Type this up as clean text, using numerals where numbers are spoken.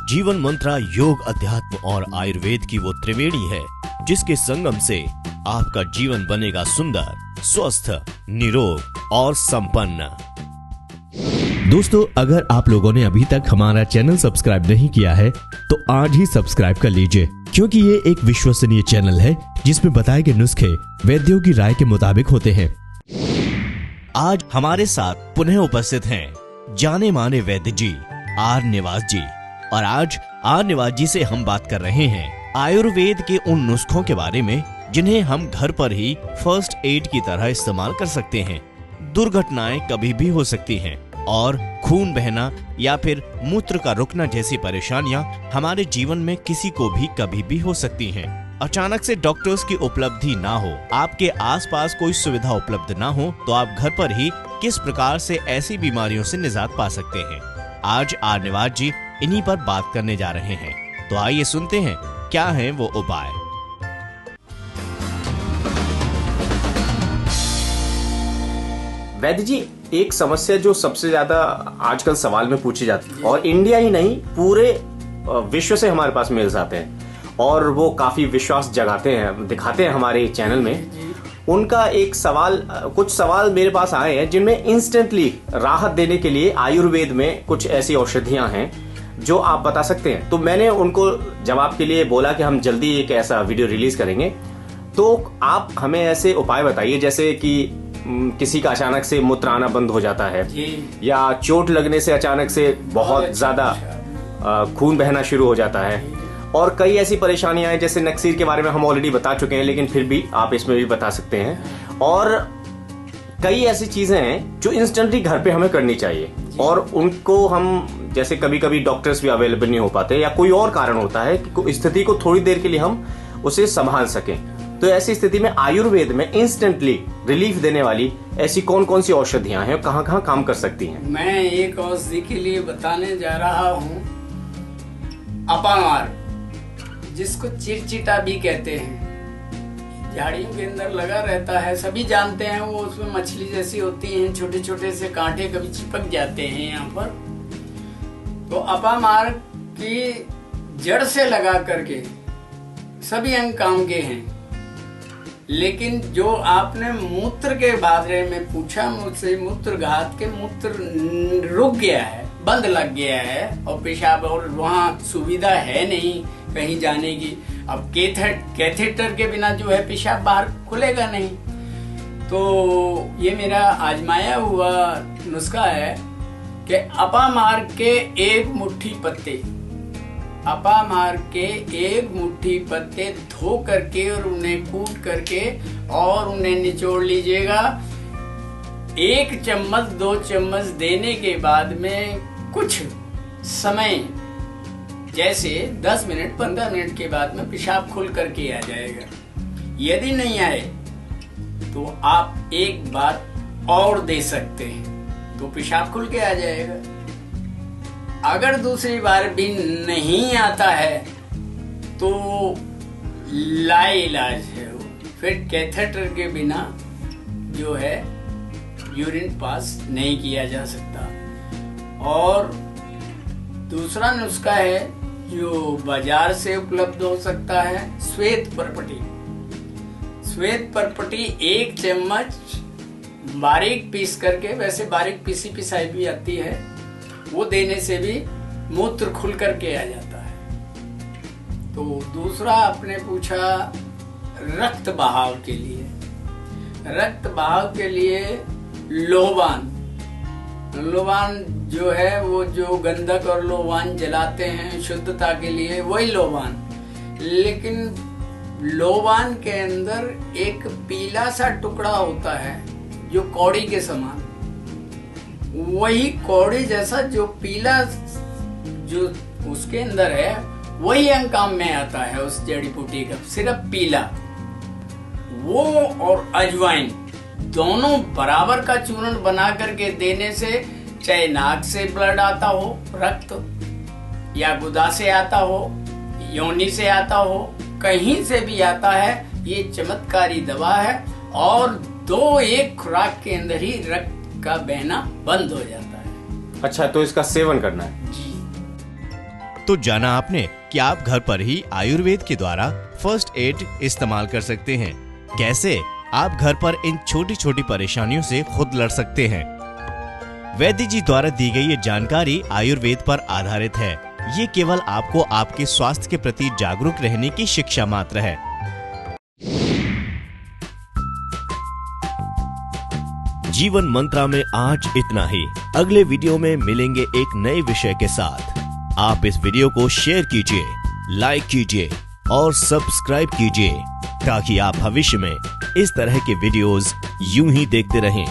जीवन मंत्रा योग, अध्यात्म और आयुर्वेद की वो त्रिवेणी है जिसके संगम से आपका जीवन बनेगा सुंदर, स्वस्थ, निरोग और संपन्न। दोस्तों, अगर आप लोगों ने अभी तक हमारा चैनल सब्सक्राइब नहीं किया है तो आज ही सब्सक्राइब कर लीजिए, क्योंकि ये एक विश्वसनीय चैनल है जिसमें बताए गए नुस्खे वैद्यों की राय के मुताबिक होते हैं। आज हमारे साथ पुनः उपस्थित हैं जाने माने वैद्य जी आर निवास जी, और आज आर निवास जी से हम बात कर रहे हैं आयुर्वेद के उन नुस्खों के बारे में जिन्हें हम घर पर ही फर्स्ट एड की तरह इस्तेमाल कर सकते हैं। दुर्घटनाएं कभी भी हो सकती हैं और खून बहना या फिर मूत्र का रुकना जैसी परेशानियां हमारे जीवन में किसी को भी कभी भी हो सकती हैं। अचानक से डॉक्टर्स की उपलब्धि ना हो, आपके आसपास कोई सुविधा उपलब्ध ना हो, तो आप घर पर ही किस प्रकार से ऐसी बीमारियों से निजात पा सकते हैं। आज आर निवास जी इन्हीं पर बात करने जा रहे हैं, तो आइए सुनते हैं क्या है वो उपाय। वैद्य जी, एक समस्या जो सबसे ज्यादा आजकल सवाल में पूछी जाती है और इंडिया ही नहीं पूरे विश्व से हमारे पास मेल्स आते हैं और वो काफी विश्वास जगाते हैं, दिखाते हैं हमारे चैनल में। उनका एक सवाल, कुछ सवाल मेरे पास आए हैं जिनमें इंस्टेंटली राहत देने के लिए आयुर्वेद में कुछ ऐसी औषधियां हैं जो आप बता सकते हैं। तो मैंने उनको जवाब के लिए बोला कि हम जल्दी एक ऐसा वीडियो रिलीज करेंगे, तो आप हमें ऐसे उपाय बताइए जैसे कि किसी का अचानक से मूत्र आना बंद हो जाता है या चोट लगने से अचानक से बहुत ज्यादा खून बहना शुरू हो जाता है, और कई ऐसी परेशानियां हैं जैसे नक्सीर के बारे में हम ऑलरेडी बता चुके हैं, लेकिन फिर भी आप इसमें भी बता सकते हैं। और कई ऐसी चीजें हैं जो इंस्टेंटली घर पे हमें करनी चाहिए और उनको हम, जैसे कभी कभी डॉक्टर्स भी अवेलेबल नहीं हो पाते या कोई और कारण होता है कि स्थिति को थोड़ी देर के लिए हम उसे संभाल सकें, तो ऐसी स्थिति में आयुर्वेद में इंस्टेंटली रिलीफ देने वाली ऐसी कौन कौन सी औषधियां हैं, कहाँ कहाँ काम कर सकती हैं? मैं एक औषधि के लिए बताने जा रहा हूँ, अपामार, जिसको चिरचिटा भी कहते हैं। झाड़ियों के अंदर लगा रहता है, सभी जानते हैं। वो उसमें मछली जैसी होती हैं, छोटे छोटे से कांटे कभी चिपक जाते हैं यहाँ पर। तो अपामार की जड़ से लगा करके सभी अंग काम के हैं, लेकिन जो आपने मूत्र के बारे में पूछा मुझसे, मूत्र घात के मूत्र रुक गया है, बंद लग गया है और पेशाब, और वहाँ सुविधा है नहीं कहीं जाने की। अब कैथेटर के बिना जो है पेशाब बाहर खुलेगा नहीं। तो ये मेरा आजमाया हुआ नुस्खा है कि अपामार के एक मुट्ठी पत्ते धो करके और उन्हें कूट करके और उन्हें निचोड़ लीजिएगा। 1 चम्मच 2 चम्मच देने के बाद में कुछ समय, जैसे 10 मिनट 15 मिनट के बाद में पेशाब खुल करके आ जाएगा। यदि नहीं आए तो आप एक बार और दे सकते हैं, तो पेशाब खुल के आ जाएगा। अगर दूसरी बार भी नहीं आता है तो लाइलाज है वो, फिर कैथेटर के बिना जो है यूरिन पास नहीं किया जा सकता। और दूसरा नुस्खा है जो बाजार से उपलब्ध हो सकता है, श्वेत परपटी 1 चम्मच बारीक पीस करके, वैसे बारीक पीसी पिसाई भी आती है, वो देने से भी मूत्र खुल करके आ जाता है। तो दूसरा आपने पूछा रक्त बहाव के लिए लोबान जो है, वो जो गंधक और लोबान जलाते हैं शुद्धता के लिए, वही लोबान। लेकिन लोबान के अंदर एक पीला सा टुकड़ा होता है जो कौड़ी के समान, वही कौड़ी जैसा जो पीला जो उसके अंदर है, वही अंग काम में आता है उस जड़ी बूटी का, सिर्फ पीला। वो और अजवाइन दोनों बराबर का चूर्ण बना करके देने से, चाहे नाक से ब्लड आता हो, रक्त, या गुदा से आता हो, योनि से आता हो, कहीं से भी आता है, ये चमत्कारी दवा है और 2-1 खुराक के अंदर ही रक्त का बहना बंद हो जाता है। अच्छा, तो इसका सेवन करना है जी। तो जाना आपने कि आप घर पर ही आयुर्वेद के द्वारा फर्स्ट एड इस्तेमाल कर सकते हैं। कैसे आप घर पर इन छोटी छोटी परेशानियों से खुद लड़ सकते हैं। वैद्य जी द्वारा दी गई ये जानकारी आयुर्वेद पर आधारित है। ये केवल आपको आपके स्वास्थ्य के प्रति जागरूक रहने की शिक्षा मात्र है। जीवन मंत्रा में आज इतना ही। अगले वीडियो में मिलेंगे एक नए विषय के साथ। आप इस वीडियो को शेयर कीजिए, लाइक कीजिए और सब्सक्राइब कीजिए ताकि आप भविष्य में इस तरह के वीडियोस यूं ही देखते रहें।